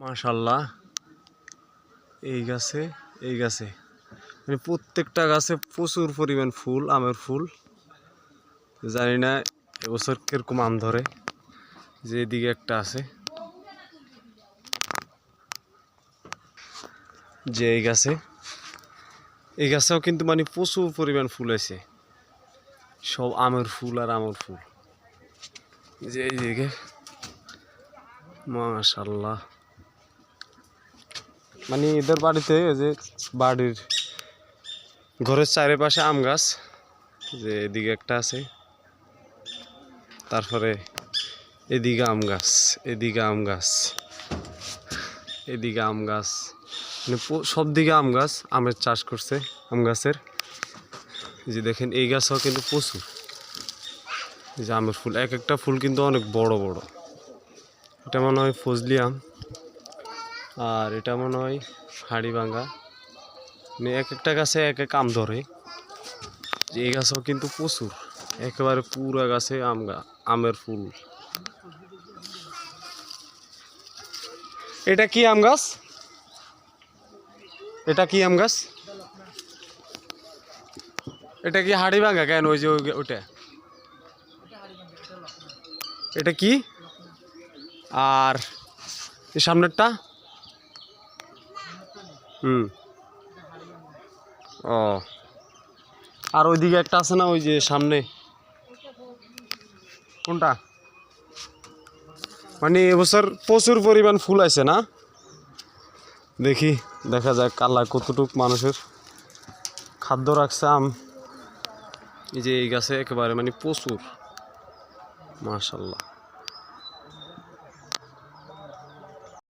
মাশাআল্লাহ এই গাছে মানে প্রত্যেকটা গাছে প্রচুর পরিমাণ ফুল, আমের ফুল। জানি না এবছর কিরকম আম ধরে। যে এদিকে একটা আছে, যে এই গাছেও কিন্তু মানে প্রচুর পরিমাণ ফুল আছে, সব আমের ফুল আর আমের ফুল। যে এইদিকে মাশাআল্লাহ, মানে এদের বাড়িতে যে বাড়ির ঘরের চারিপাশে আম গাছ, যে এদিকে একটা আছে, তারপরে এদিকে আম গাছ, এদিকে আম গাছ, এদিকে আম গাছ, মানে সব দিকে আম গাছ, আমের চাষ করছে আম গাছের। যে দেখেন এই গাছও কিন্তু প্রচুর, যে আমের ফুল, এক একটা ফুল কিন্তু অনেক বড় বড়। এটা মনে হয় ফজলি আম, আর এটা মনে হয় হাড়িভাঙ্গা। মানে এক একটা গাছে এক এক আম ধরে। এই গাছও কিন্তু প্রচুর, একেবারে পুরো গাছে আমের ফুল। এটা কি আম গাছ? এটা কি আম গাছ? এটা কি হাড়িভাঙ্গা কেন? ওই যে ওটা, এটা কি? আর এই সামনেরটা? ও, আর ওইদিকে একটা আছে না, ওই যে সামনে, কোনটা? মানে এবছর প্রচুর পরিমাণ ফুল আছে না? দেখি, দেখা যাক আল্লাহ কতটুক মানুষের খাদ্য রাখছে আম। এই যে এই গাছে একেবারে মানে প্রচুর, মাশাআল্লাহ।